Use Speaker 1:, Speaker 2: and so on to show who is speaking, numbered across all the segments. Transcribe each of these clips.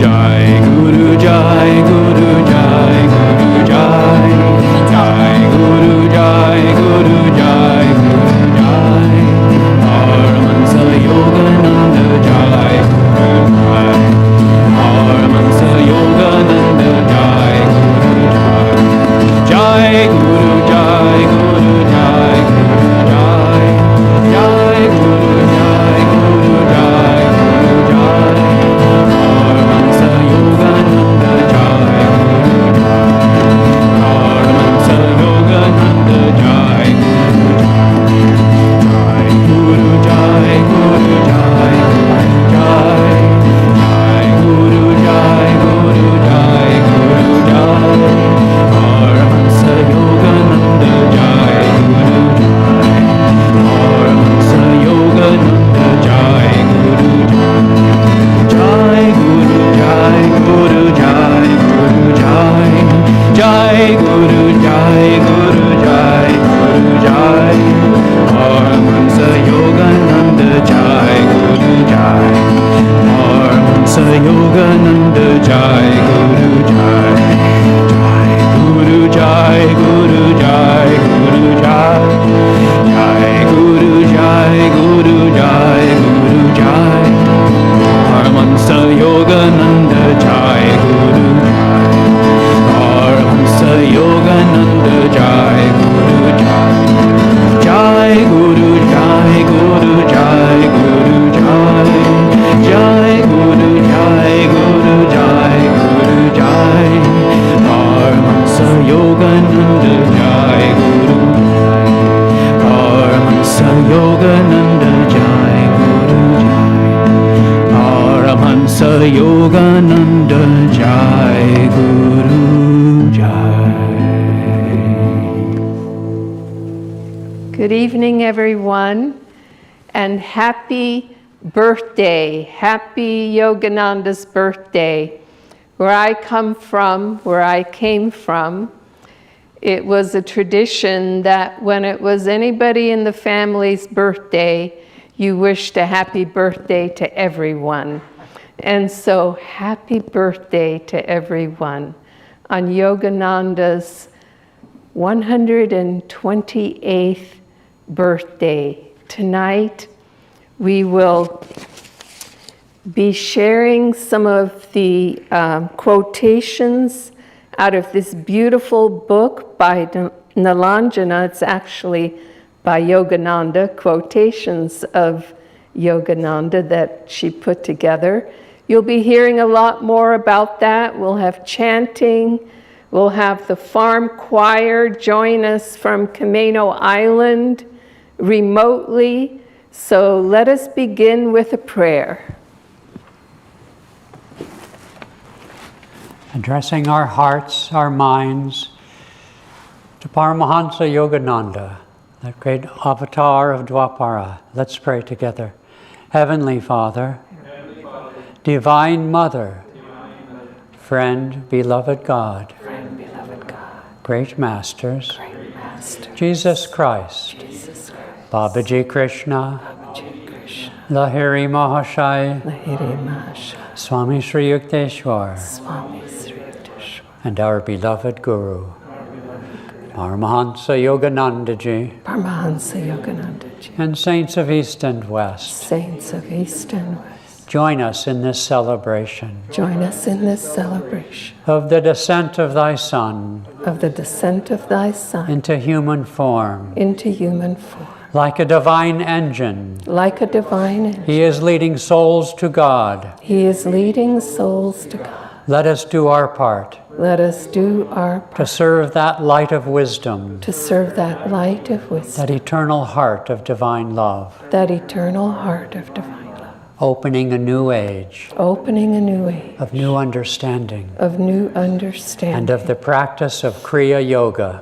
Speaker 1: Jai Guru, Jai Guru, Jai Guru, Jai. Jai Guru, Jai Guru, Jai Guru, Jai. Paramhansa Yogananda, Jai Guru, Jai. Paramhansa Yogananda, Jai Guru, Jai. Jai Guru, Jai Guru, Jai Guru, Jai. Jai Guru, Jai Guru, Jai Guru, Jai. Paramhansa Yogananda, Jai Guru, Jai. Paramhansa Yogananda, Jai Guru, Jai. Jai Guru, Jai Guru, Jai Guru, Jai. Jai Guru, Jai Guru, Jai Guru, Jai. Paramhansa Yogananda, Jai Guru, Jai. Paramhansa Yogananda, Jai Guru, Jai. Jai Guru, Jai Guru, Jai Guru, Jai. Jai Guru, Jai Guru, Jai Guru, Jai. Paramhansa Yogananda, Jai Guru, Jai. Paramhansa Yogananda, Jai Guru, Jai. Jai Guru, Jai Guru, Jai Guru, Jai. Jai Guru, Jai Guru, Jai Guru, Jai. Paramhansa Yogananda, Jai Guru, Jai. Paramhansa Yogananda, Jai Guru, Jai. Jai Guru, Jai Guru, Jai Guru, Jai. Jai Guru, Jai Guru, Jai Guru, Jai. Paramhansa Yogananda, Jai Guru, Jai. Paramhansa Yogananda, Jai Guru, Jai. Paramhansa Yogananda, Jai Guru, Jai.
Speaker 2: Good evening, everyone, and happy birthday. Happy Yogananda's birthday. Where I came from, it was a tradition that when it was anybody in the family's birthday, you wished a happy birthday to everyone. And so, happy birthday to everyone on Yogananda's 128th birthday. Tonight, we will be sharing some of the quotations out of this beautiful book by Nilanjana. It's actually by Yogananda, quotations of Yogananda that she put together. You'll be hearing a lot more about that. We'll have chanting. We'll have the farm choir join us from Camino Island remotely. So let us begin with a prayer.
Speaker 3: Addressing our hearts, our minds, to Paramhansa Yogananda, that great avatar of Dwapara. Let's pray together. Heavenly Father, Divine Mother, Friend, beloved God, Great Masters, Jesus Christ, Babaji Krishna, Lahiri Mahashai, Swami Sri Yukteswar, and our beloved Guru, Paramhansa Yoganandaji, and saints of East and West. Join us in this celebration. Of the descent of thy Son. Into human form. Like a divine engine. He is leading souls to God. Let us do our part. To serve that light of wisdom. That eternal heart of divine love. Opening a new age. Of new understanding. And of the practice of Kriya Yoga.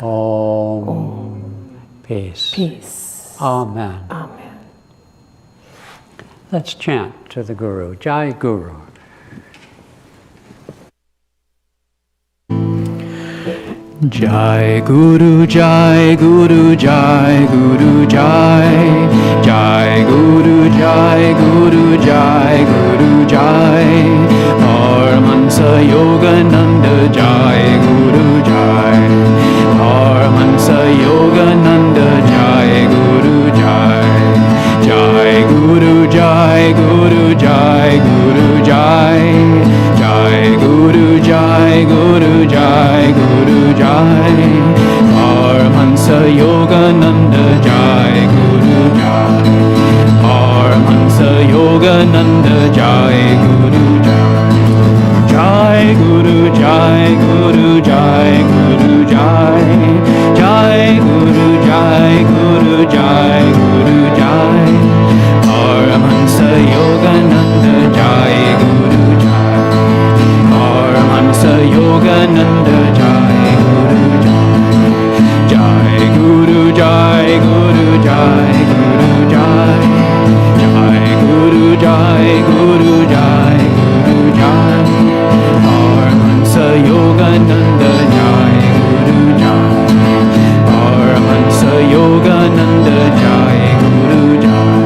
Speaker 3: Om. Peace. Amen. Let's chant to the Guru. Jai Guru.
Speaker 1: Jai Guru, Jai Guru, Jai Guru, Jai. Jai Jai, Guru Jai, Guru Jai. Paramhansa Yogananda Jai, Guru Jai. Paramhansa Yogananda Jai, Guru Jai. Jai Guru Jai, Guru Jai, Guru Jai. Jai Guru Jai, Guru Jai, Guru Jai. Paramhansa Yogananda Jai, Guru Jai. Paramhansa Yogananda Jai, Guru Jai. Jai Guru Jai, Guru Jai, Guru Jai. Jai Guru Jai, Guru Jai, Guru Jai. Paramhansa Yogananda Jai, Guru Jai. Paramhansa Yogananda Jai, Guru Jai. Jai Guru Jai, Guru Jai, Guru Jai. Jai Guru Jai, Guru Jai, Guru Jai. Paramhansa Yogananda Jai, Guru Jai. Paramhansa Yogananda Jai, Guru Jai.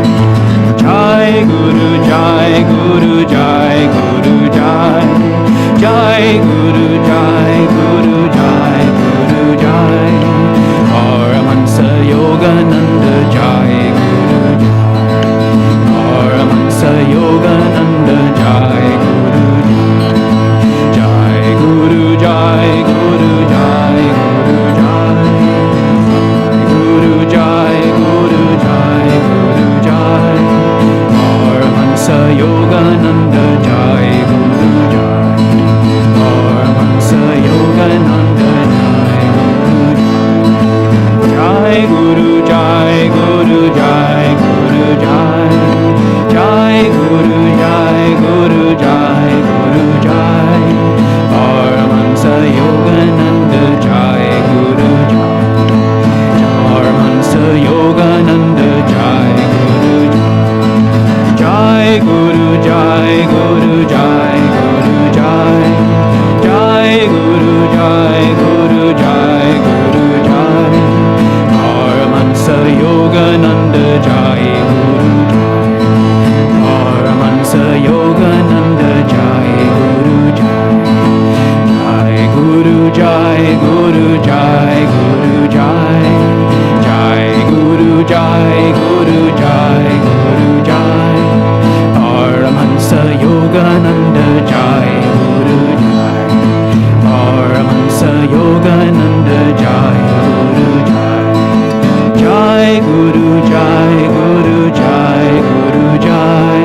Speaker 1: Jai Guru Jai, Guru Jai, Guru Jai. Jai Guru Jai, Guru Jai, Guru Jai. Paramhansa Yogananda Jai, Guru Jai. Paramhansa Yogananda Jai, Guru Jai. Jai Guru Jai, Guru Jai, Guru Jai. Guru Jai, Guru Jai, Guru Jai. Paramhansa Yogananda Jai, Guru Jai. Paramhansa Yogananda Jai, Guru Jai. Jai Guru Jai, Guru Jai, Guru Jai. Jai Guru Jai, Guru Jai, Guru Jai. Paramhansa Yogananda Jai, Guru Jai. Paramhansa Yogananda Jai, Guru Jai. Jai Guru Jai, Guru Jai, Guru Jai. Jai Guru Jai, Guru Jai, Guru Jai. Paramhansa Yogananda Jai, Guru Jai. Paramhansa Yogananda Jai, Guru Jai. Jai Guru Jai, Guru Jai, Guru Jai. Jai Guru Jai, Guru Jai, Guru Jai. Paramhansa Yogananda Jai, Guru Jai. Paramhansa Yogananda Jai, Guru Jai. Jai Guru Jai, Guru Jai, Guru Jai.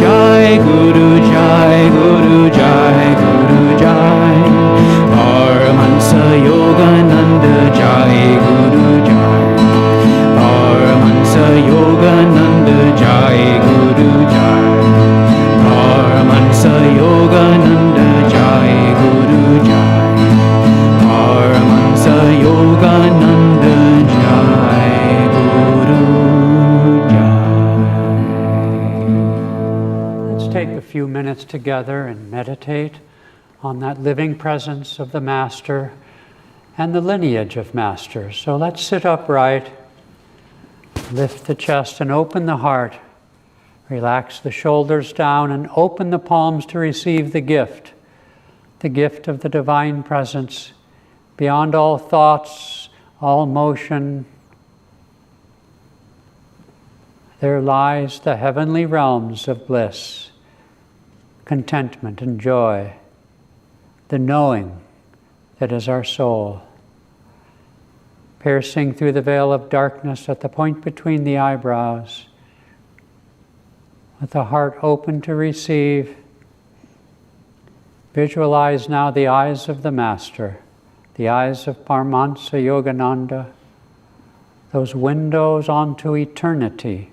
Speaker 1: Jai Guru Jai, Guru Jai, Guru Jai. Paramhansa Yogananda Jai, Guru Jai. Paramhansa Yogananda Jai, Guru Jai. Paramhansa Yogananda Jai, Guru Jai. Paramhansa Yogananda Jai, Guru Jai.
Speaker 3: Let's take a few minutes together and meditate on that living presence of the Master and the lineage of Masters. So let's sit upright, lift the chest and open the heart. Relax the shoulders down and open the palms to receive the gift of the divine presence. Beyond all thoughts, all motion, there lies the heavenly realms of bliss, contentment and joy, the knowing that is our soul. Piercing through the veil of darkness at the point between the eyebrows, with the heart open to receive, visualize now the eyes of the Master, the eyes of Paramhansa Yogananda, those windows onto eternity,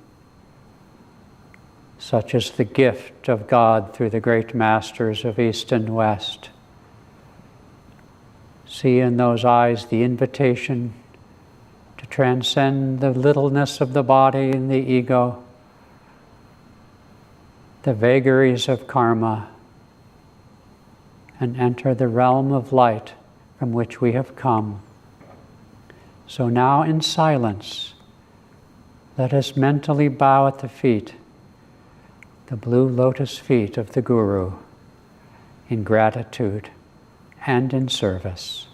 Speaker 3: such as the gift of God through the great Masters of East and West. See in those eyes the invitation to transcend the littleness of the body and the ego, the vagaries of karma, and enter the realm of light from which we have come. So now in silence, let us mentally bow at the feet the blue lotus feet of the Guru in gratitude and in service.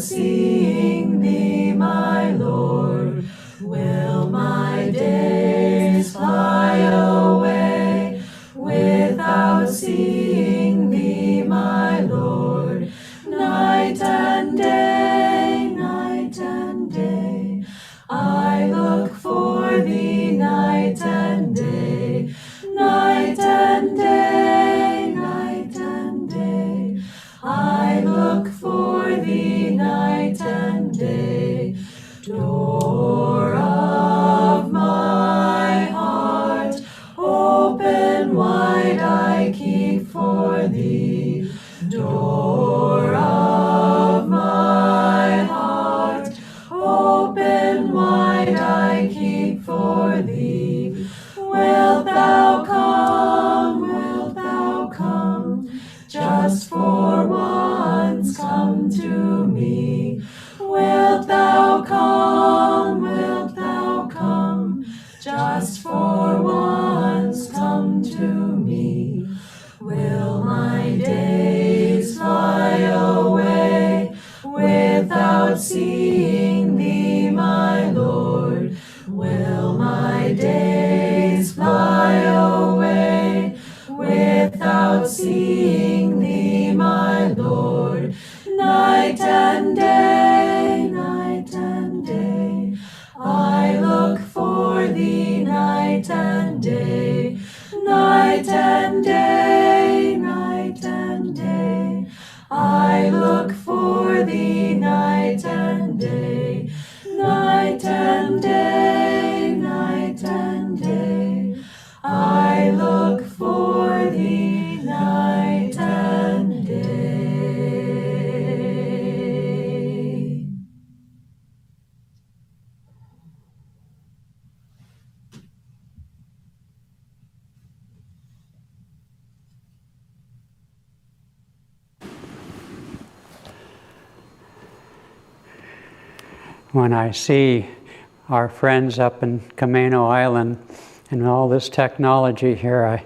Speaker 4: seeing thee, my Lord, will my days fly away. Without seeing thee, my Lord, night and day, I look for thee night and day, night and day, I look for thee night and day. Door of my heart, open wide I keep for thee. Door of my heart, open wide I keep for thee. Wilt thou come, just for once come to me. Wilt thou come, just for once come to me. Will my days fly away without seeing thee, my Lord? Will my days fly away without seeing thee, my Lord? Night and day, I look for thee night and day, night and day, I look for thee night and day, night and day, I look for thee night and day.
Speaker 3: When I see our friends up in Camino Island and all this technology here, I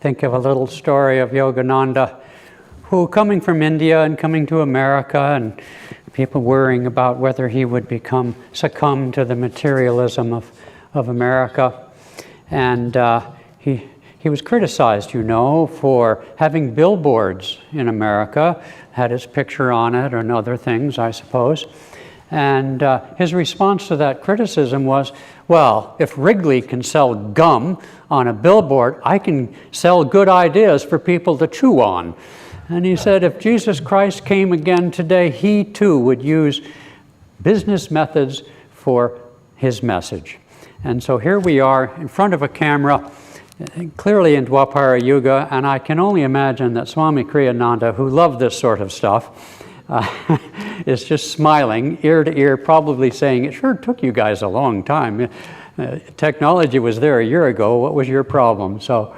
Speaker 3: think of a little story of Yogananda, who coming from India and coming to America, and people worrying about whether he would succumb to the materialism of America. And he was criticized, for having billboards in America, had his picture on it and other things, I suppose. And his response to that criticism was, well, if Wrigley can sell gum on a billboard, I can sell good ideas for people to chew on. And he said if Jesus Christ came again today, he too would use business methods for his message. And so here we are in front of a camera, clearly in Dwapara Yuga, and I can only imagine that Swami Kriyananda, who loved this sort of stuff, is just smiling ear to ear, probably saying, it sure took you guys a long time. Technology was there a year ago. What was your problem? So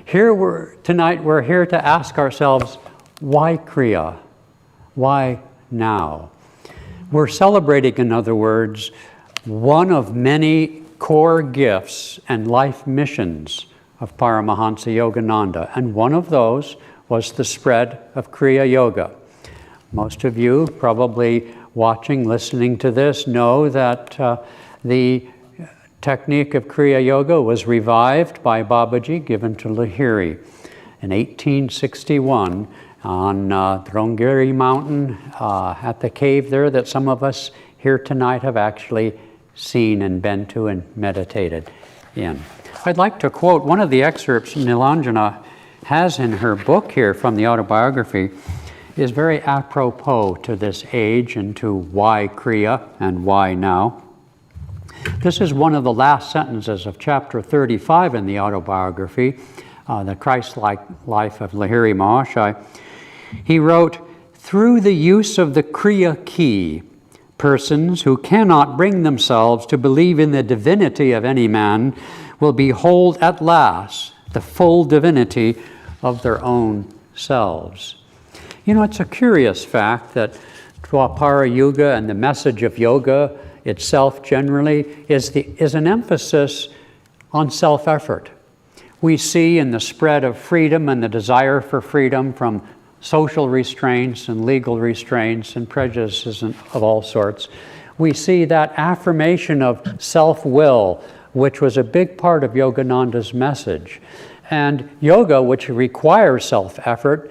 Speaker 3: tonight we're here to ask ourselves, why Kriya? Why now? We're celebrating, in other words, one of many core gifts and life missions of Paramhansa Yogananda, and one of those was the spread of Kriya Yoga. Most of you probably watching, listening to this, know that the technique of Kriya Yoga was revived by Babaji, given to Lahiri in 1861 on Drongiri Mountain at the cave there that some of us here tonight have actually seen and been to and meditated in. I'd like to quote one of the excerpts Nilanjana has in her book here from the autobiography. Is very apropos to this age and to why Kriya and why now. This is one of the last sentences of chapter 35 in the autobiography, the Christ-like life of Lahiri Mahashai. He wrote, through the use of the Kriya key, persons who cannot bring themselves to believe in the divinity of any man will behold at last the full divinity of their own selves. It's a curious fact that Dwapara Yuga and the message of yoga itself generally is an emphasis on self-effort. We see in the spread of freedom and the desire for freedom from social restraints and legal restraints and prejudices of all sorts. We see that affirmation of self-will, which was a big part of Yogananda's message. And yoga, which requires self-effort,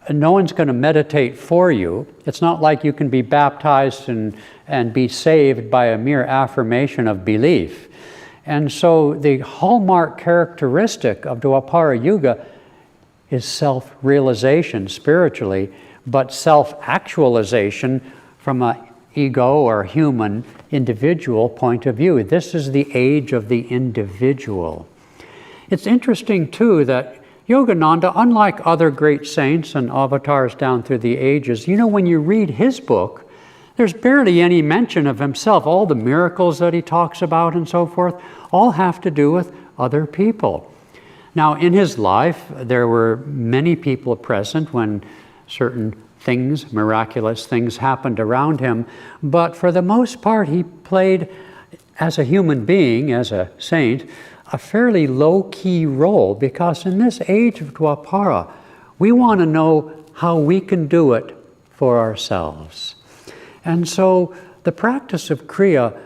Speaker 3: no one's going to meditate for you. It's not like you can be baptized and be saved by a mere affirmation of belief. And so the hallmark characteristic of Dwapara Yuga is self-realization spiritually, but self-actualization from an ego or human individual point of view. This is the age of the individual. It's interesting too that Yogananda, unlike other great saints and avatars down through the ages, when you read his book, there's barely any mention of himself. All the miracles that he talks about and so forth all have to do with other people. Now, in his life, there were many people present when certain things, miraculous things, happened around him. But for the most part, he played, as a human being, as a saint, a fairly low-key role, because in this age of Dwapara, we want to know how we can do it for ourselves. And so the practice of Kriya,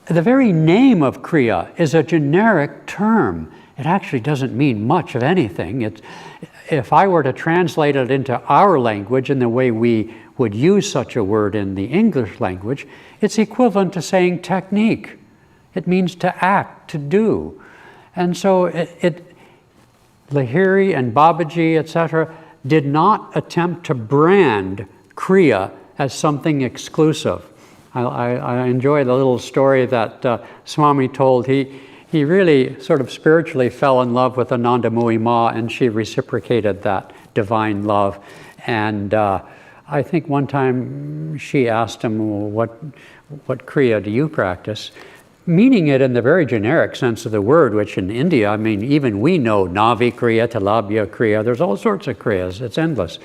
Speaker 3: the very name of Kriya is a generic term. It actually doesn't mean much of anything. If I were to translate it into our language in the way we would use such a word in the English language, it's equivalent to saying technique. It means to act, to do. And so Lahiri and Babaji, etc., did not attempt to brand Kriya as something exclusive. I enjoy the little story that Swami told. He really sort of spiritually fell in love with Anandamui Ma, and she reciprocated that divine love. And I think one time she asked him, well, what Kriya do you practice? Meaning it in the very generic sense of the word, which in India, even we know Navi Kriya, Talabhya Kriya, there's all sorts of Kriyas, it's endless.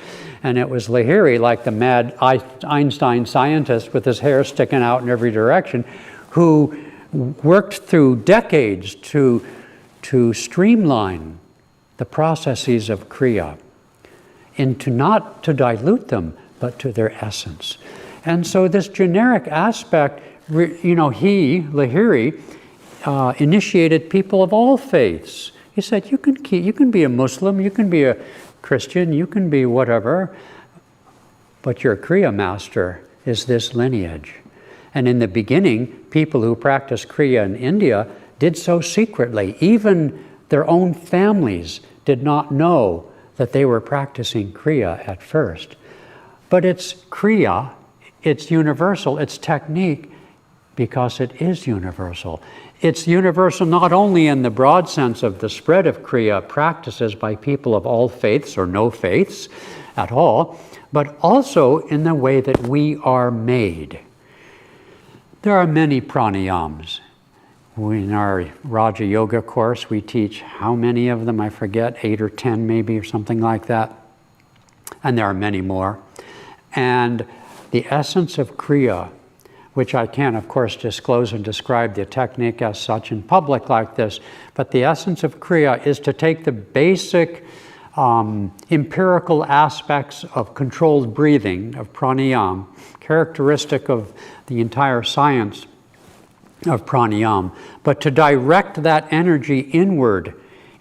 Speaker 3: And it was Lahiri, like the mad Einstein scientist with his hair sticking out in every direction, who worked through decades to streamline the processes of Kriya, into not to dilute them, but to their essence. And so this generic aspect, Lahiri, initiated people of all faiths. He said, you can be a Muslim, you can be a Christian, you can be whatever, but your Kriya master is this lineage. And in the beginning, people who practiced Kriya in India did so secretly. Even their own families did not know that they were practicing Kriya at first. But it's Kriya, it's universal, it's technique, because it is universal. It's universal not only in the broad sense of the spread of Kriya practices by people of all faiths or no faiths at all, but also in the way that we are made. There are many pranayams. In our Raja Yoga course, we teach how many of them, I forget, 8 or 10 maybe, or something like that. And there are many more. And the essence of Kriya, which I can't, of course, disclose and describe the technique as such in public like this, but the essence of Kriya is to take the basic empirical aspects of controlled breathing, of pranayam, characteristic of the entire science of pranayam, but to direct that energy inward,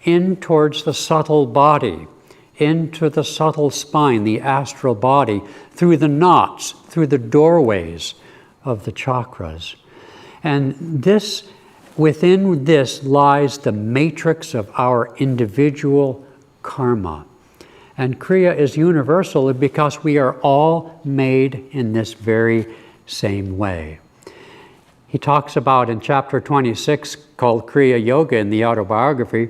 Speaker 3: in towards the subtle body, into the subtle spine, the astral body, through the knots, through the doorways of the chakras. And within this lies the matrix of our individual karma. And Kriya is universal because we are all made in this very same way. He talks about in chapter 26, called Kriya Yoga in the autobiography,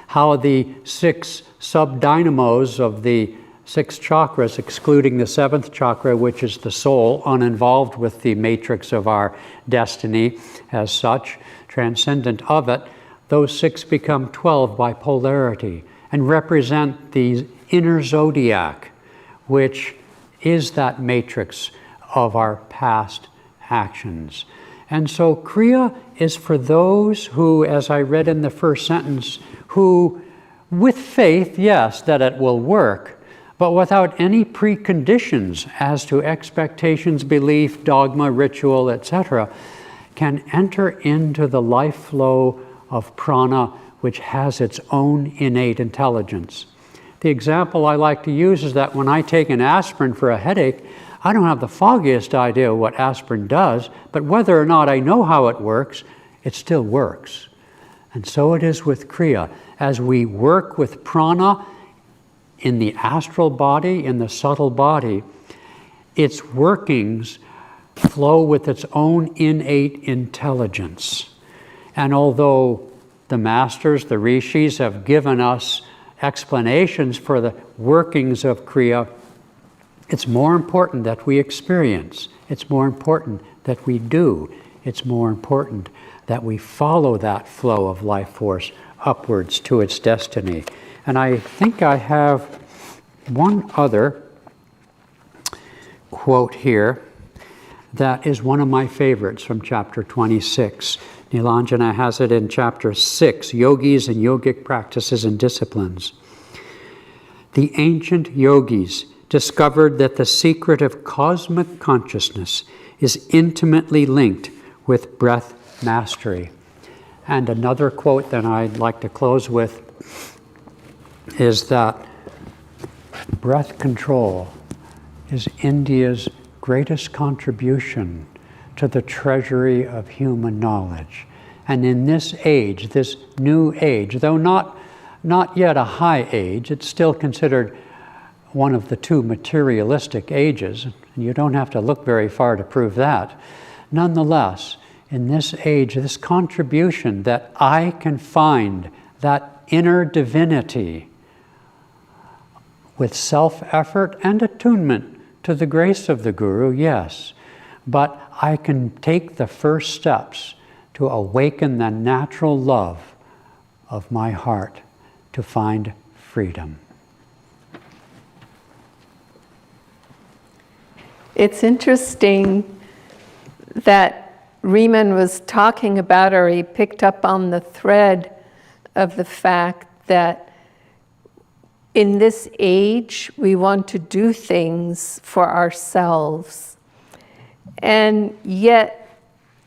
Speaker 3: how the 6 sub-dynamos of the 6 chakras, excluding the 7th chakra, which is the soul, uninvolved with the matrix of our destiny as such, transcendent of it, those 6 become 12 by polarity and represent the inner zodiac, which is that matrix of our past actions. And so Kriya is for those who, as I read in the first sentence, who with faith, yes, that it will work, but without any preconditions as to expectations, belief, dogma, ritual, etc., can enter into the life flow of prana, which has its own innate intelligence. The example I like to use is that when I take an aspirin for a headache, I don't have the foggiest idea what aspirin does, but whether or not I know how it works, it still works. And so it is with Kriya. As we work with prana in the astral body, in the subtle body, its workings flow with its own innate intelligence. And although the masters, the rishis, have given us explanations for the workings of Kriya, it's more important that we experience. It's more important that we do. It's more important that we follow that flow of life force upwards to its destiny. And I think I have one other quote here that is one of my favorites from chapter 26. Nilanjana has it in chapter 6, Yogis and Yogic Practices and Disciplines. The ancient yogis discovered that the secret of cosmic consciousness is intimately linked with breath mastery. And another quote that I'd like to close with is that breath control is India's greatest contribution to the treasury of human knowledge. And in this age, this new age, though not yet a high age, it's still considered one of the two materialistic ages, and you don't have to look very far to prove that. Nonetheless, in this age, this contribution that I can find that inner divinity with self-effort and attunement to the grace of the Guru, yes, but I can take the first steps to awaken the natural love of my heart to find freedom.
Speaker 2: It's interesting that Riemann was talking about, or he picked up on the thread of the fact that in this age we want to do things for ourselves. And yet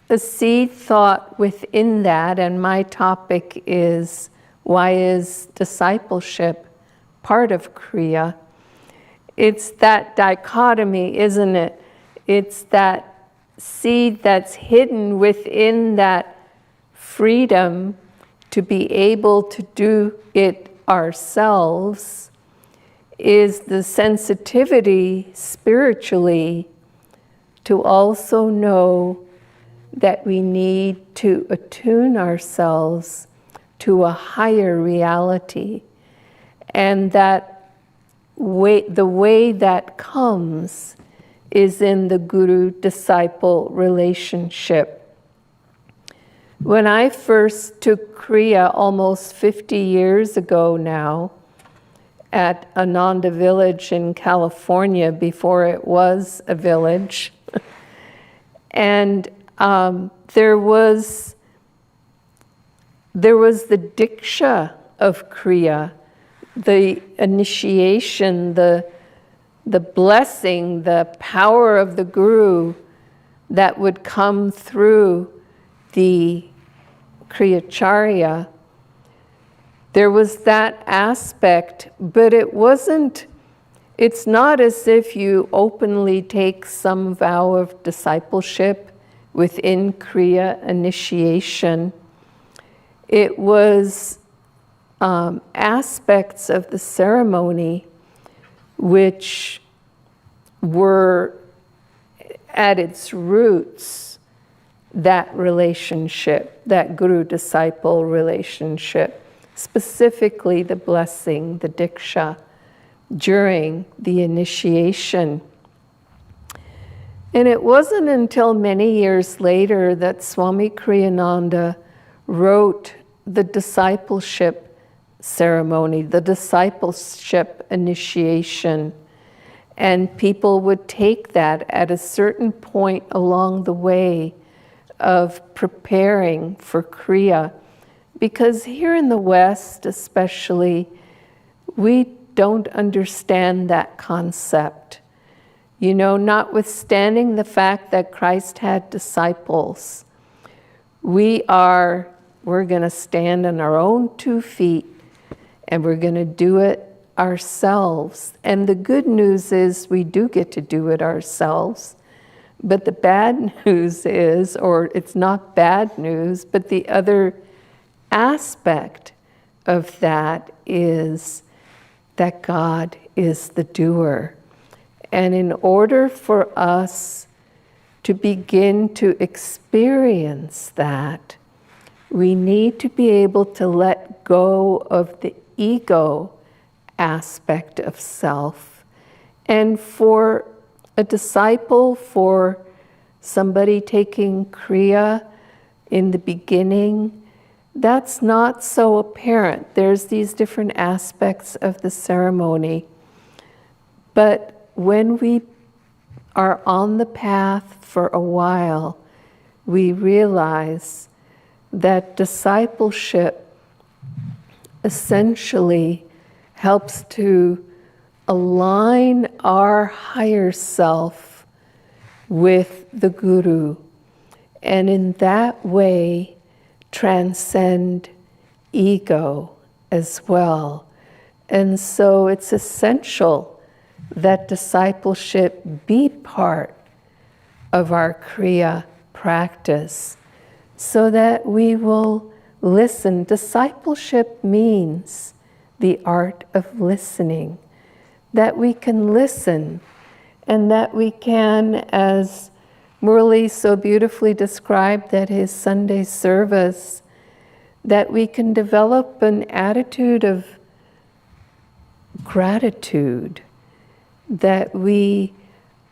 Speaker 2: the seed thought within that, and my topic is, why is discipleship part of Kriya? It's that dichotomy, isn't it? It's that seed that's hidden within that freedom to be able to do it ourselves, is the sensitivity spiritually to also know that we need to attune ourselves to a higher reality, and that the way that comes is in the guru-disciple relationship. When I first took Kriya almost 50 years ago now at Ananda Village in California, before it was a village, and there was the diksha of Kriya, the initiation, the blessing, the power of the Guru that would come through the Kriyacharya. There was that aspect, but it's not as if you openly take some vow of discipleship within Kriya initiation. It was aspects of the ceremony which were at its roots that relationship, that guru-disciple relationship, specifically the blessing, the diksha, during the initiation. And it wasn't until many years later that Swami Kriyananda wrote the discipleship ceremony, the discipleship initiation, and people would take that at a certain point along the way of preparing for Kriya Because here in the West especially, we don't understand that concept. You know, notwithstanding the fact that Christ had disciples, we're going to stand on our own 2 feet and we're going to do it ourselves. And the good news is we do get to do it ourselves. But the bad news is, or it's not bad news, but the other aspect of that is that God is the doer. And in order for us to begin to experience that, we need to be able to let go of the ego aspect of self. And for a disciple, for somebody taking Kriya in the beginning, that's not so apparent. There's these different aspects of the ceremony. But when we are on the path for a while, we realize that discipleship essentially helps to align our higher self with the Guru, and in that way transcend ego as well. And so it's essential that discipleship be part of our Kriya practice so that we will listen. Discipleship means the art of listening, that we can listen and that we can, as Murli so beautifully described at his Sunday service, that we can develop an attitude of gratitude, that we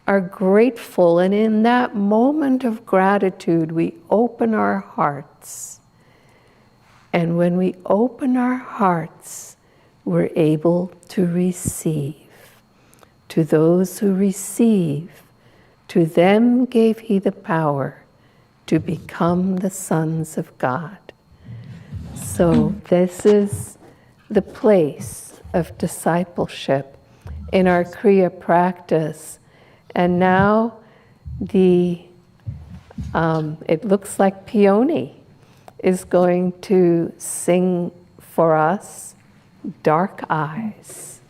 Speaker 2: are grateful, and in that moment of gratitude we open our hearts. And when we open our hearts, we're able to receive. To those who receive, to them gave he the power to become the sons of God. So this is the place of discipleship in our Kriya practice. And now it looks like Peony is going to sing for us Dark Eyes.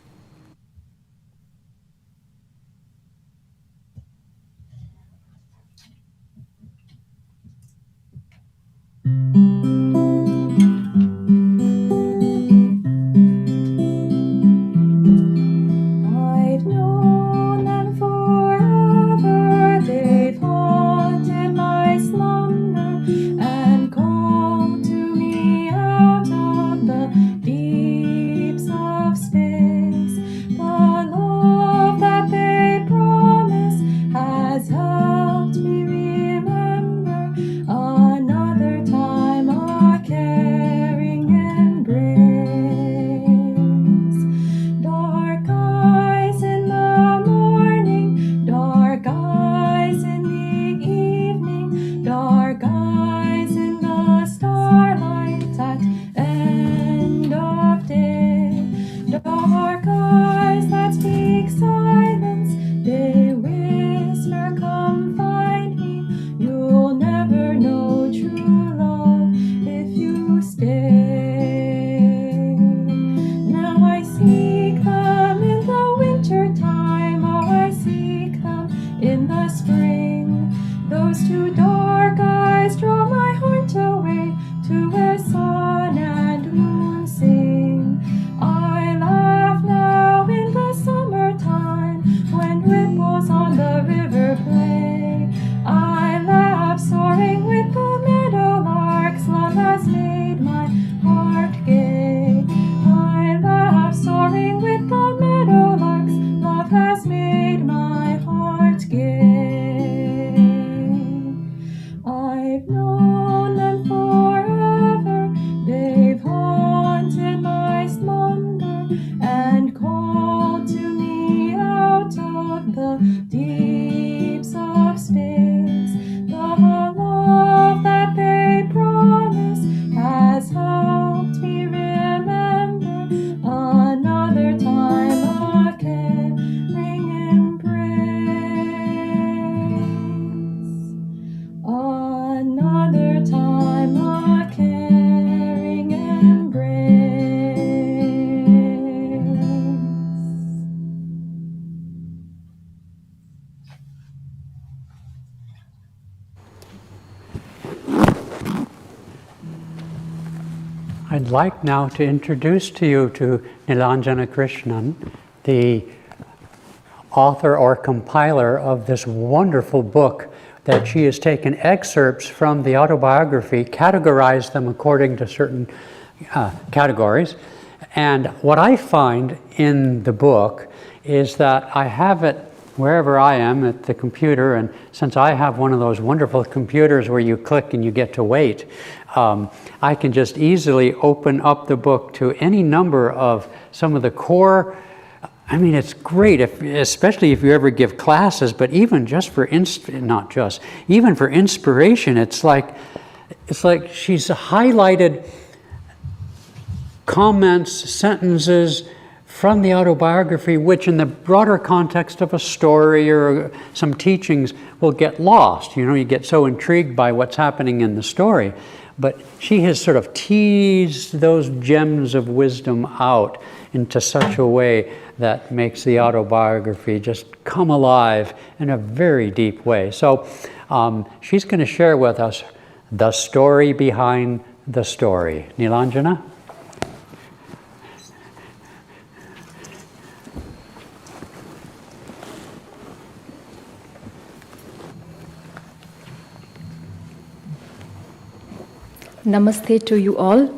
Speaker 4: I've known them forever, they've haunted my slumber and called to me out of the deeps of space. The love that they promise has helped me remember another time, a caring embrace. Dark eyes in the morning, dark eyes in the evening, dark eyes in the starlight at end of day. Dark eyes that speak silence, they whisper, come find me. You'll never know true love if you stay. Now I seek them in the winter time, oh, I seek them in the spring. Those two dark eyes draw my heart away to where sun and moon sing. I laugh now in the summertime when ripples on the river play. I laugh soaring with the meadowlarks, love has made my heart gay. I laugh soaring with the meadowlarks, love has made my heart gay. I've known them forever, they've haunted my slumber and called to me out of the deeps of space. The love that they promise has helped
Speaker 3: I'd like now to introduce to you to Nilanjanakrishnan, the author or compiler of this wonderful book that she has taken excerpts from the autobiography, categorized them according to certain categories. And what I find in the book is that I have it wherever I am at the computer, and since I have one of those wonderful computers where you click and you get to wait, I can just easily open up the book to any number of some of the core. I mean, it's great, especially if you ever give classes, but even just for even for inspiration, it's like she's highlighted comments, sentences from the autobiography, which in the broader context of a story or some teachings will get lost. You know, you get so intrigued by what's happening in the story. But she has sort of teased those gems of wisdom out into such a way that makes the autobiography just come alive in a very deep way. So she's going to share with us the story behind the story. Nilanjana?
Speaker 5: Namaste to you all.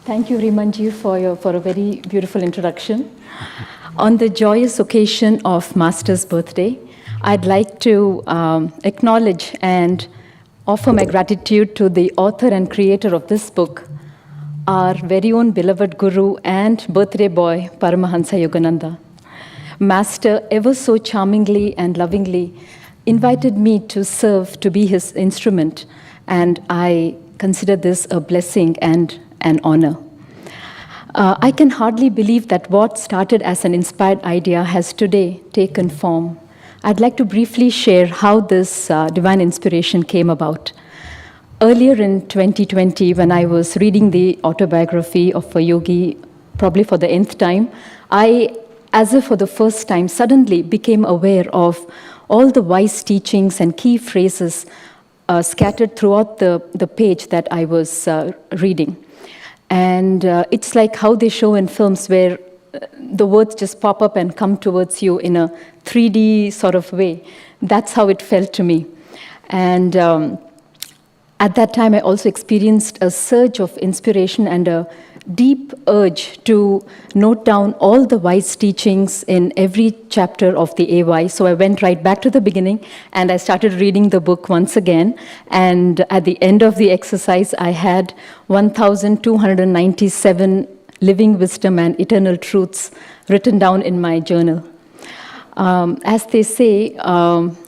Speaker 5: Thank you, Rimanji, for a very beautiful introduction. On the joyous occasion of Master's birthday, I'd like to acknowledge and offer my gratitude to the author and creator of this book, our very own beloved Guru and birthday boy, Paramhansa Yogananda. Master ever so charmingly and lovingly invited me to serve, to be his instrument, and I consider this a blessing and an honor. I can hardly believe that what started as an inspired idea has today taken form. I'd like to briefly share how this divine inspiration came about. Earlier in 2020, when I was reading the autobiography of a yogi, probably for the nth time, I, as if for the first time, suddenly became aware of all the wise teachings and key phrases scattered throughout the page that I was reading. And it's like how they show in films where the words just pop up and come towards you in a 3D sort of way. That's how it felt to me. And at that time, I also experienced a surge of inspiration and a deep urge to note down all the wise teachings in every chapter of the AY. So I went right back to the beginning and I started reading the book once again. And at the end of the exercise, I had 1,297 living wisdom and eternal truths written down in my journal. As they say,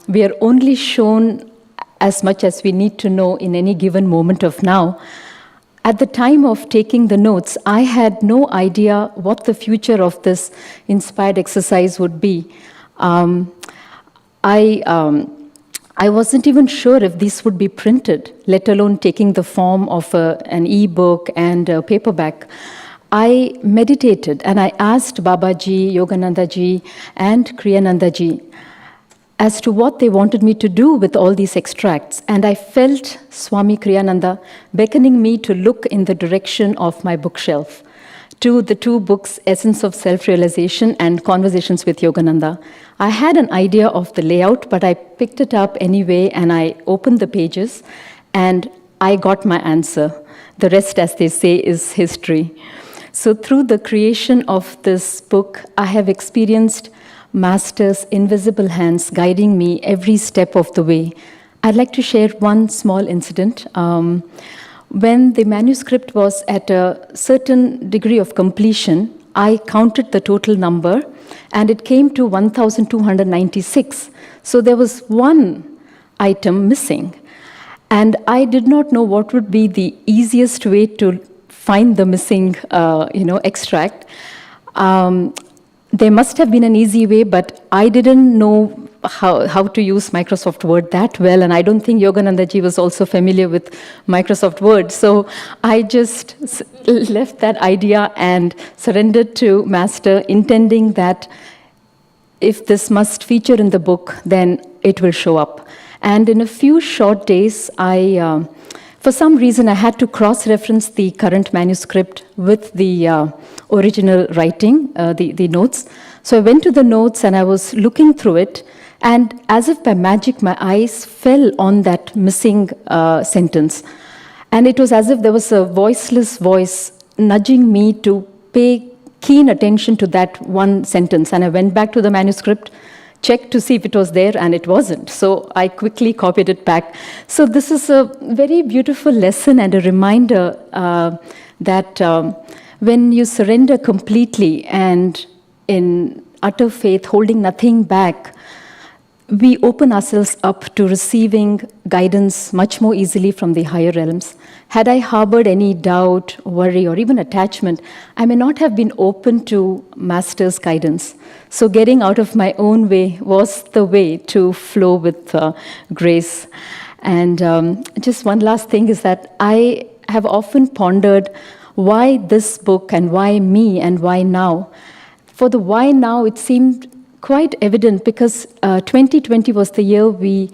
Speaker 5: we are only shown as much as we need to know in any given moment of now. At the time of taking the notes, I had no idea what the future of this inspired exercise would be. I wasn't even sure if these would be printed, let alone taking the form of an e-book and a paperback. I meditated and I asked Babaji, Yogananda-ji, and Kriyananda-ji as to what they wanted me to do with all these extracts. And I felt Swami Kriyananda beckoning me to look in the direction of my bookshelf, to the two books, Essence of Self-Realization and Conversations with Yogananda. I had an idea of the layout, but I picked it up anyway and I opened the pages and I got my answer. The rest, as they say, is history. So through the creation of this book, I have experienced Master's invisible hands guiding me every step of the way. I'd like to share one small incident. When the manuscript was at a certain degree of completion, I counted the total number and it came to 1,296. So there was one item missing. And I did not know what would be the easiest way to find the missing extract. There must have been an easy way, but I didn't know how to use Microsoft Word that well, and I don't think Yogananda-ji was also familiar with Microsoft Word. So I just left that idea and surrendered to Master, intending that if this must feature in the book, then it will show up. And in a few short days, I for some reason, I had to cross-reference the current manuscript with the original writing, the notes. So I went to the notes and I was looking through it, and as if by magic, my eyes fell on that missing sentence. And it was as if there was a voiceless voice nudging me to pay keen attention to that one sentence. And I went back to the manuscript, checked to see if it was there, and it wasn't. So I quickly copied it back. So this is a very beautiful lesson and a reminder that when you surrender completely and in utter faith, holding nothing back, we open ourselves up to receiving guidance much more easily from the higher realms. Had I harbored any doubt, worry, or even attachment, I may not have been open to Master's guidance. So getting out of my own way was the way to flow with grace. And just one last thing is that I have often pondered why this book and why me and why now. For the why now, it seemed quite evident because 2020 was the year we,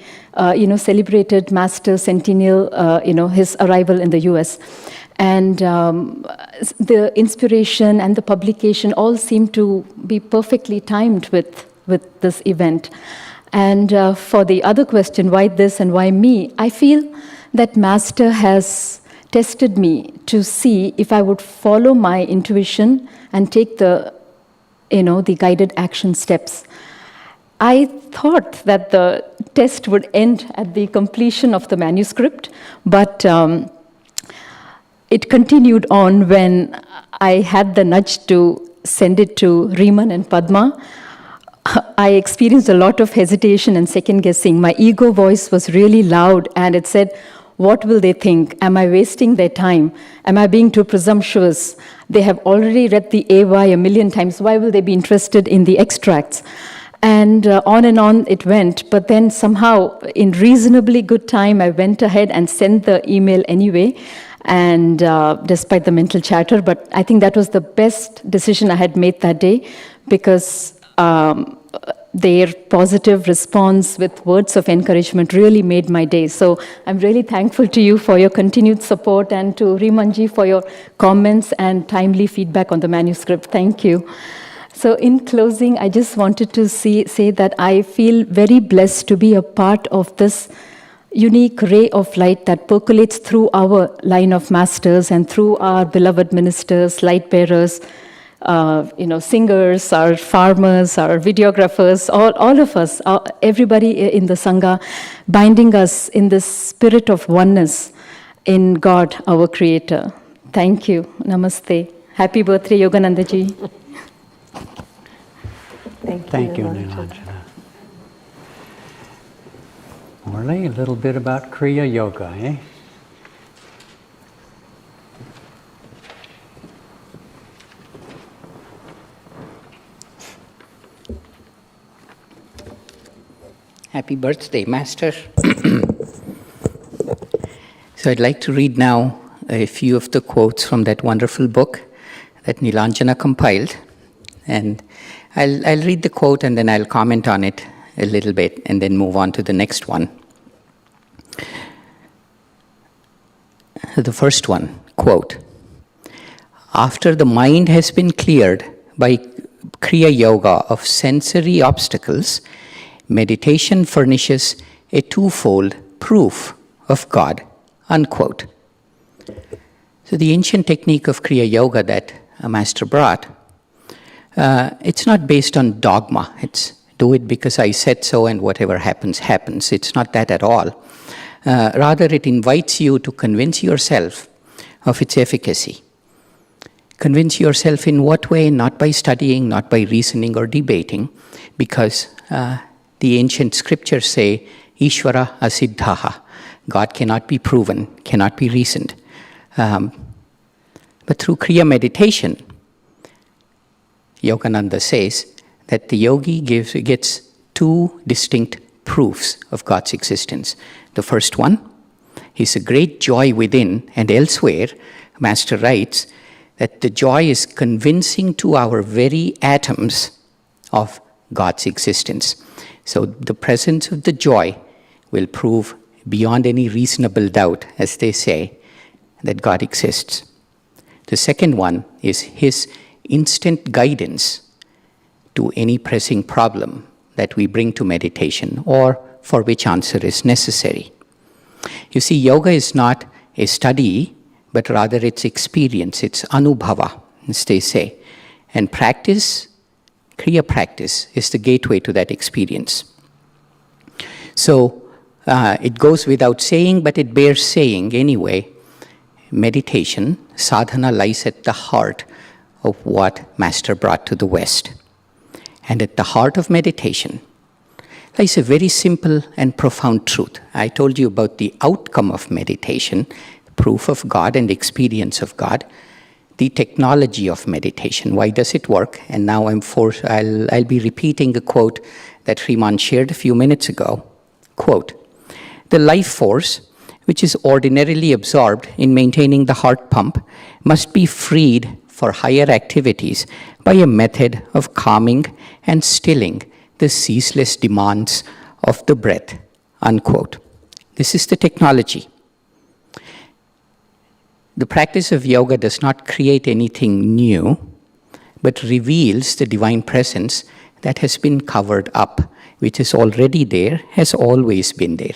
Speaker 5: celebrated Master's centennial, his arrival in the US. And the inspiration and the publication all seemed to be perfectly timed with this event. And for the other question, why this and why me, I feel that Master has tested me to see if I would follow my intuition and take the guided action steps. I thought that the test would end at the completion of the manuscript, but it continued on when I had the nudge to send it to Riemann and Padma. I experienced a lot of hesitation and second guessing. My ego voice was really loud and it said, what will they think? Am I wasting their time? Am I being too presumptuous? They have already read the AY a million times. Why will they be interested in the extracts? And on it went. But then somehow, in reasonably good time, I went ahead and sent the email anyway, and despite the mental chatter. But I think that was the best decision I had made that day, because their positive response with words of encouragement really made my day. So I'm really thankful to you for your continued support, and to Rimanji for your comments and timely feedback on the manuscript. Thank you. So in closing, I just wanted to say that I feel very blessed to be a part of this unique ray of light that percolates through our line of masters and through our beloved ministers, light bearers, singers, our farmers, our videographers, all of us, everybody in the Sangha, binding us in this spirit of oneness in God, our Creator. Thank you. Namaste. Happy birthday, Yogananda ji.
Speaker 3: Thank you, Nilanjana. Morley, a little bit about Kriya Yoga, eh?
Speaker 6: Happy birthday, Master. So I'd like to read now a few of the quotes from that wonderful book that Nilanjana compiled. And I'll read the quote and then I'll comment on it a little bit and then move on to the next one. The first one, quote, "After the mind has been cleared by Kriya Yoga of sensory obstacles, meditation furnishes a twofold proof of God," unquote. So the ancient technique of Kriya Yoga that a master brought, it's not based on dogma. It's do it because I said so and whatever happens, happens. It's not that at all. Rather, it invites you to convince yourself of its efficacy. Convince yourself in what way? Not by studying, not by reasoning or debating, because the ancient scriptures say, Ishvara asiddhaha. God cannot be proven, cannot be reasoned. But through Kriya meditation, Yogananda says that the yogi gets two distinct proofs of God's existence. The first one is a great joy within and elsewhere. Master writes that the joy is convincing to our very atoms of God's existence. So the presence of the joy will prove beyond any reasonable doubt, as they say, that God exists. The second one is His instant guidance to any pressing problem that we bring to meditation or for which answer is necessary. You see, yoga is not a study, but rather it's experience, it's anubhava, as they say. And practice, Kriya practice, is the gateway to that experience. So it goes without saying, but it bears saying anyway. Meditation, sadhana, lies at the heart of what Master brought to the West. And at the heart of meditation lies a very simple and profound truth. I told you about the outcome of meditation, proof of God and experience of God, the technology of meditation. Why does it work? And now I'll be repeating a quote that Sriman shared a few minutes ago. Quote, "The life force, which is ordinarily absorbed in maintaining the heart pump, must be freed for higher activities by a method of calming and stilling the ceaseless demands of the breath." Unquote. This is the technology. The practice of yoga does not create anything new, but reveals the divine presence that has been covered up, which is already there, has always been there.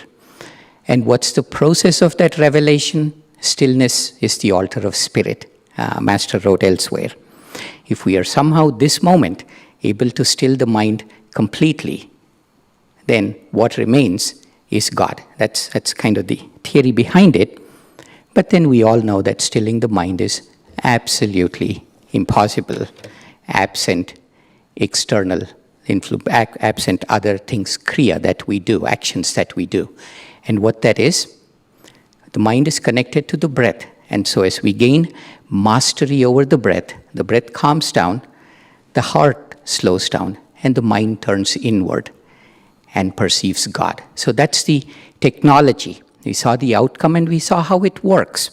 Speaker 6: And what's the process of that revelation? Stillness is the altar of spirit, Master wrote elsewhere. If we are somehow this moment able to still the mind completely, then what remains is God. That's kind of the theory behind it. But then we all know that stilling the mind is absolutely impossible, absent external influence, absent other things, kriya that we do, actions that we do. And what that is, the mind is connected to the breath. And so as we gain mastery over the breath calms down, the heart slows down, and the mind turns inward and perceives God. So that's the technology. We saw the outcome and we saw how it works.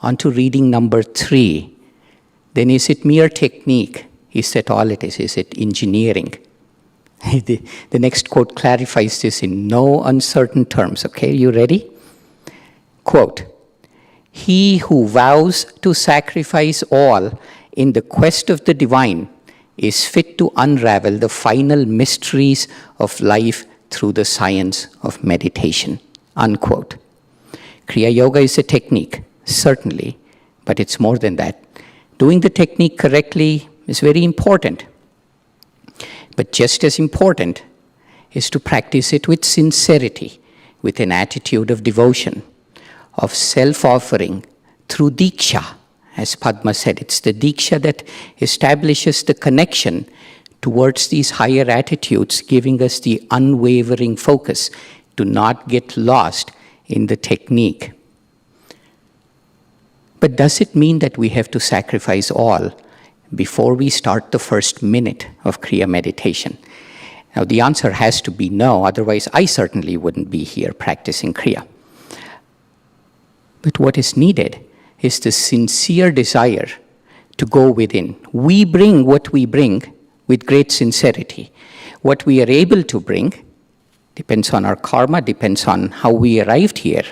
Speaker 6: On to reading number 3. Then is it mere technique? Is that all it is? Is it engineering? The next quote clarifies this in no uncertain terms. Okay, you ready? Quote, "He who vows to sacrifice all in the quest of the divine is fit to unravel the final mysteries of life through the science of meditation." Unquote. Kriya Yoga is a technique, certainly, but it's more than that. Doing the technique correctly is very important. But just as important is to practice it with sincerity, with an attitude of devotion, of self-offering through diksha. As Padma said, it's the diksha that establishes the connection towards these higher attitudes, giving us the unwavering focus to not get lost in the technique. But does it mean that we have to sacrifice all before we start the first minute of Kriya meditation? Now the answer has to be no, otherwise I certainly wouldn't be here practicing Kriya. But what is needed is the sincere desire to go within. We bring what we bring with great sincerity. What we are able to bring depends on our karma, depends on how we arrived here.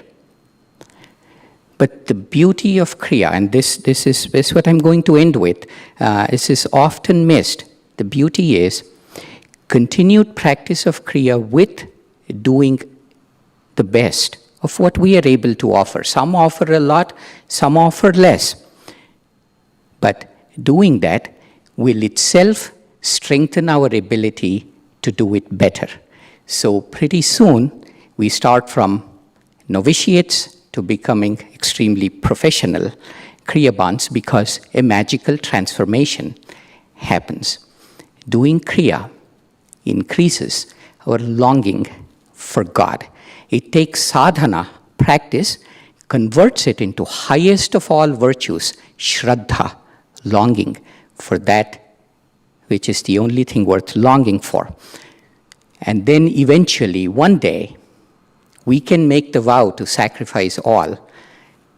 Speaker 6: But the beauty of Kriya, and this is what I'm going to end with, this is often missed. The beauty is continued practice of Kriya with doing the best of what we are able to offer. Some offer a lot, some offer less. But doing that will itself strengthen our ability to do it better. So pretty soon, we start from novitiates to becoming extremely professional Kriyabans because a magical transformation happens. Doing Kriya increases our longing for God. It takes sadhana, practice, converts it into highest of all virtues, shraddha, longing for that which is the only thing worth longing for. And then eventually, one day, we can make the vow to sacrifice all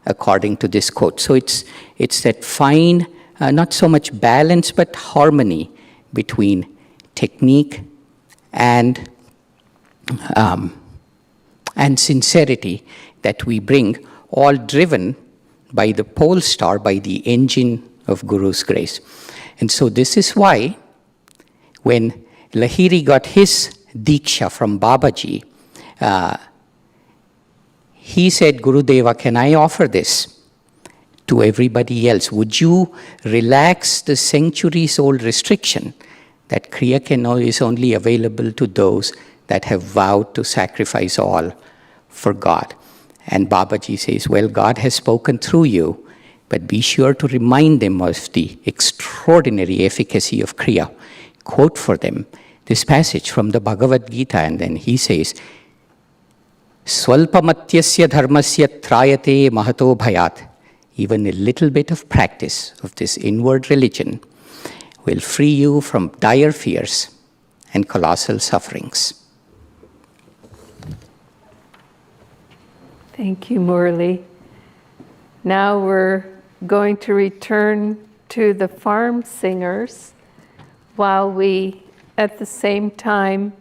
Speaker 6: according to this quote. So it's that fine, not so much balance, but harmony between technique and and sincerity that we bring, all driven by the pole star, by the engine of Guru's grace. And so this is why when Lahiri got his Diksha from Babaji, he said, Gurudeva, can I offer this to everybody else? Would you relax the centuries-old restriction that Kriya is only available to those that have vowed to sacrifice all for God? And Babaji says, well, God has spoken through you, but be sure to remind them of the extraordinary efficacy of Kriya. Quote for them this passage from the Bhagavad Gita, and then he says, Swalpamatyasya dharmasya trayate mahato bhayat. Even a little bit of practice of this inward religion will free you from dire fears and colossal sufferings.
Speaker 2: Thank you, Murli. Now we're going to return to the farm singers while we, at the same time,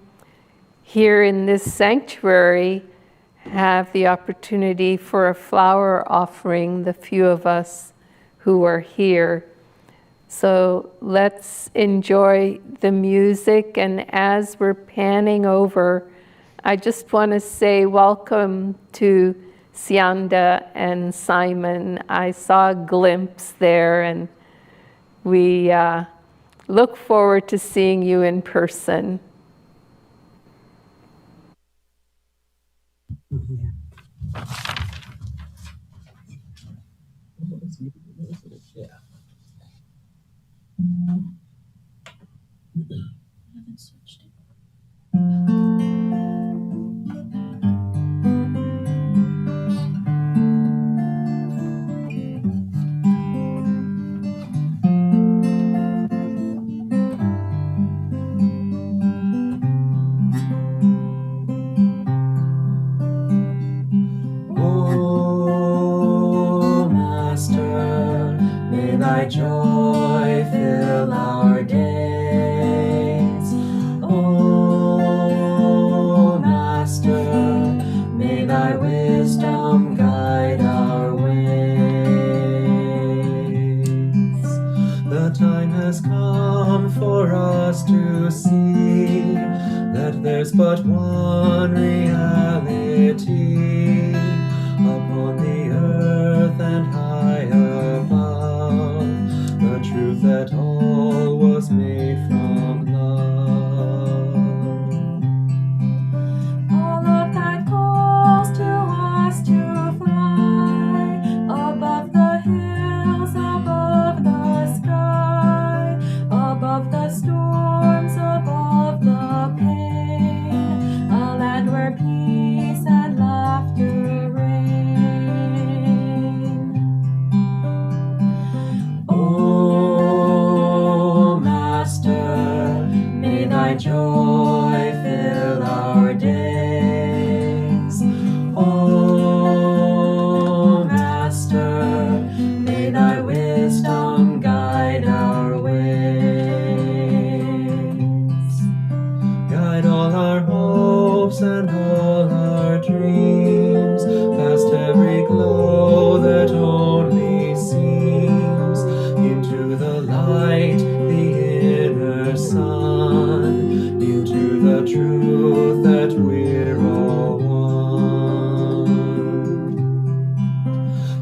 Speaker 2: here in this sanctuary, have the opportunity for a flower offering, the few of us who are here. So let's enjoy the music, and as we're panning over, I just want to say welcome to Sianda and Simon. I saw a glimpse there, and we look forward to seeing you in person.
Speaker 1: Joy fill our days. O Master, may thy wisdom guide our ways. The time has come for us to see that there's but one reality upon the earth and high above. The truth that all was made from love.
Speaker 4: All of that calls to us to fly above the hills, above the sky, above the storms, above the pain, a land where peace and laughter reign.
Speaker 1: O Master, may thy joy fill our days. O Master, may thy wisdom guide our ways. Guide all our hopes and all our dreams, past every glow that only seems, into the light, the inner sun, into the truth that we're all one.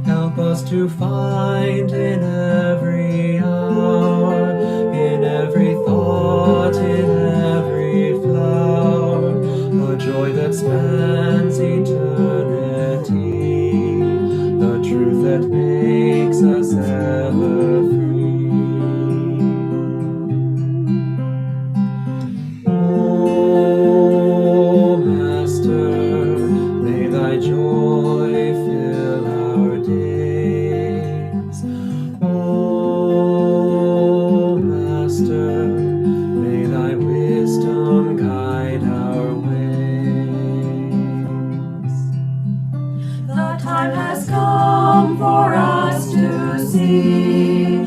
Speaker 1: Help us to find in every hour, in every thought, in every flower, a joy that spans eternity, the truth that makes us ever free. O Master, may thy joy fill our days. O Master, may thy wisdom guide our ways.
Speaker 4: The time has come for us to see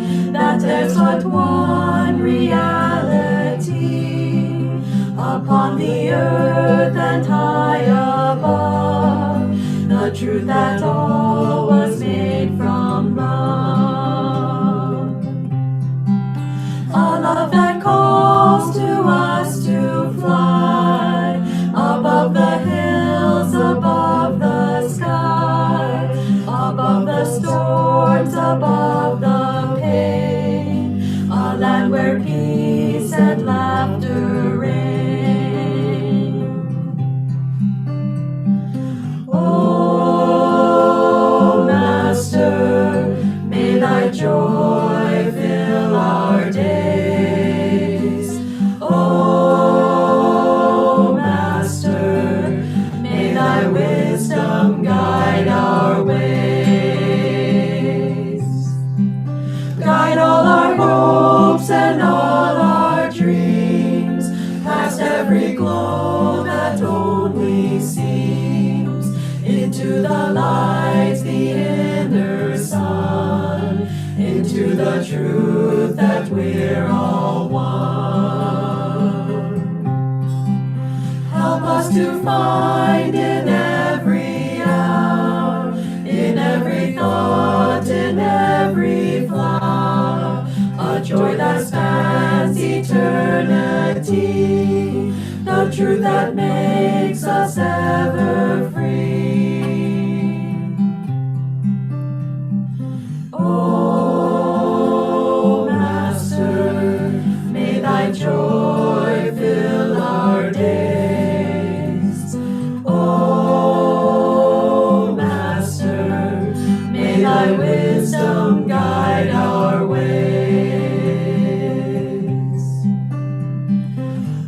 Speaker 1: into the light, the inner sun, into the truth that we're all one. Help us to find in every hour, in every thought, in every flower, a joy that spans eternity, the truth that makes us ever free. Oh, Master, may thy joy fill our days. Oh, Master, may thy wisdom guide our ways.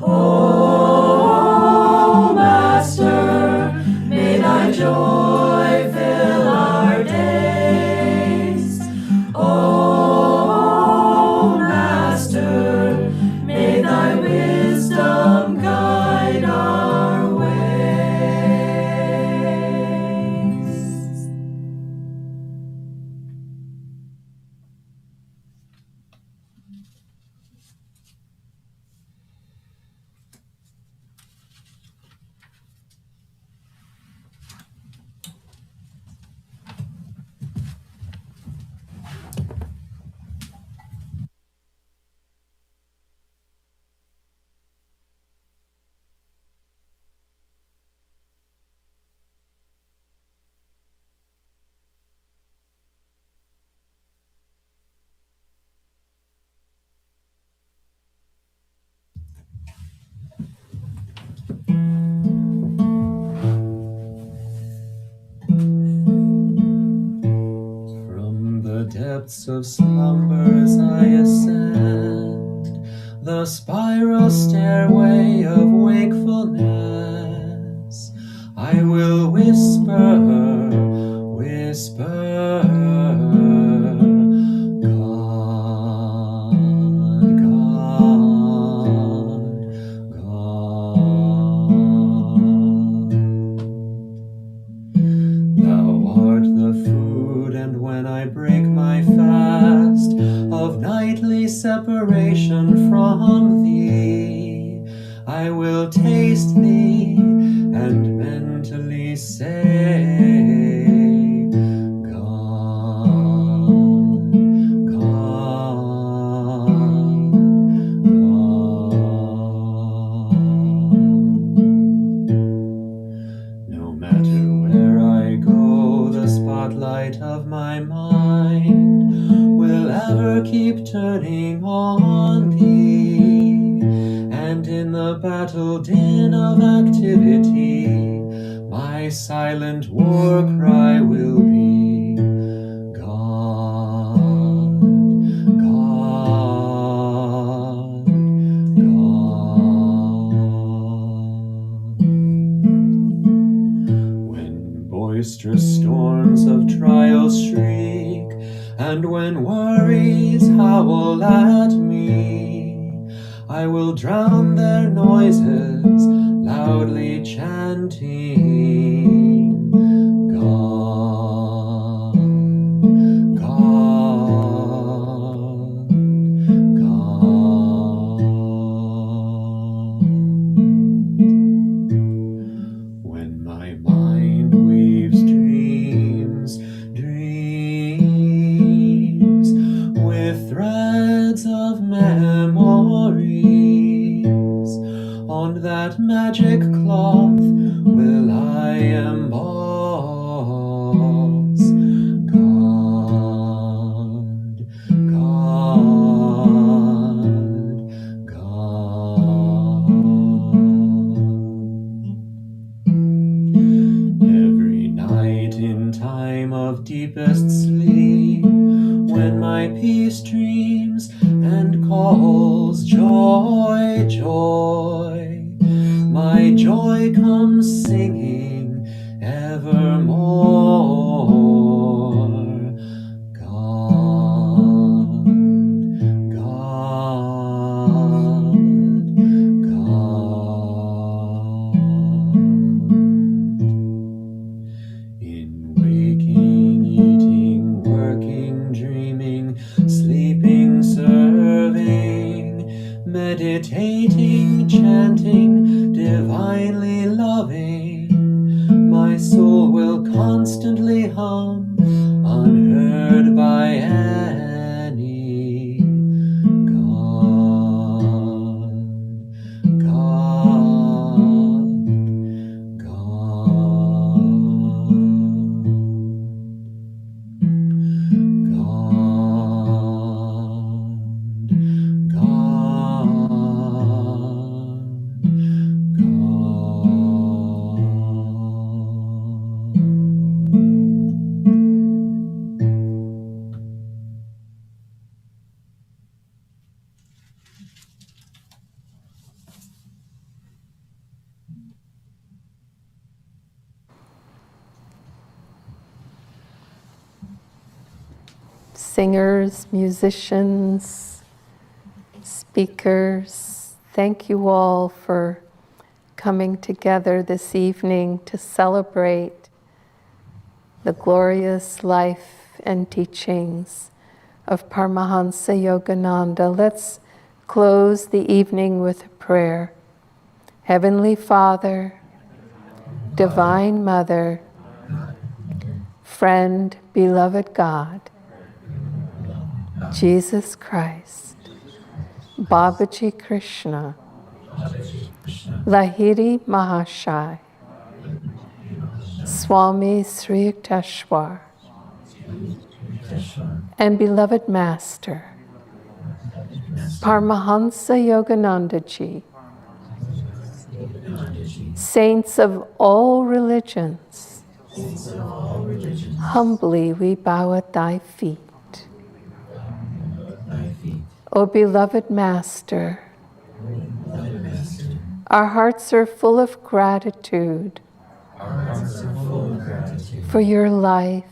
Speaker 1: Oh, Master, may thy joy fill our days. Oh, Master, may thy wisdom guide our ways. From the depths of slumbers I ascend the spiral stairway of wakefulness. I will whisper, whisper, God, God, God. Thou art the food, and when I break my fast of nightly separation from thee, I will taste thee and mentally say, God, God, God. No matter where I go, the spotlight of my mind will ever keep turning on thee. And in the battle din of activity, my silent war cry will be, God, God, God. When boisterous storms of trials shriek, and when worries howl at me, I will drown their noises, loudly chanting, God, God, God. When my mind weaves dreams, dreams, with threads of memories, on that magic cloth will I emboss, God, God, God. Every night in time of deepest sleep, when my peace dreams and calls joy, joy, my joy comes singing evermore, God, God, God. my soul will constantly hum, unheard by any. God, God, God, God,
Speaker 2: Singers, musicians, speakers, thank you all for coming together this evening to celebrate the glorious life and teachings of Paramahansa Yogananda. Let's close the evening with a prayer. Heavenly Father, Divine Mother, friend, beloved God, Jesus Christ, Babaji Krishna, Lahiri Mahashai, Swami Sri Yukteswar, and beloved Master, Paramahansa Yogananda Ji, saints of all religions, humbly we bow at thy feet. O beloved Master, our hearts are full of gratitude for your life,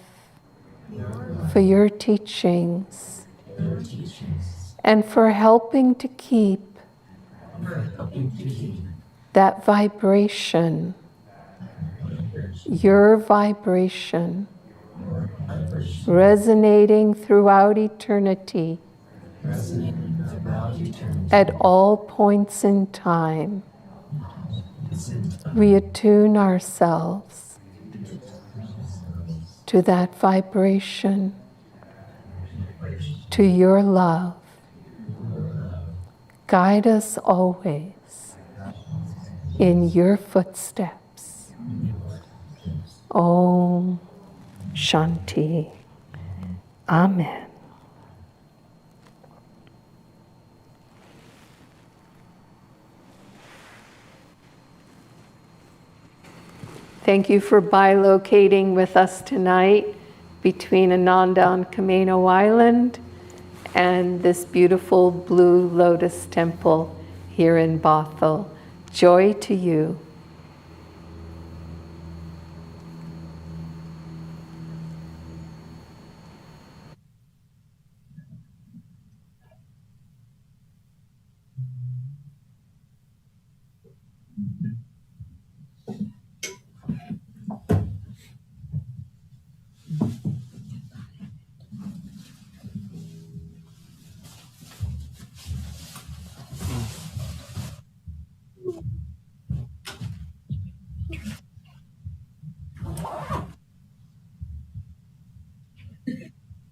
Speaker 2: for your teachings, and for helping to keep that vibration, your vibration, resonating throughout eternity at all points in time. We attune ourselves to that vibration, to your love. Guide us always in your footsteps. Om Shanti. Amen. Thank you for bilocating with us tonight between Ananda on Camino Island and this beautiful Blue Lotus Temple here in Bothell. Joy to you.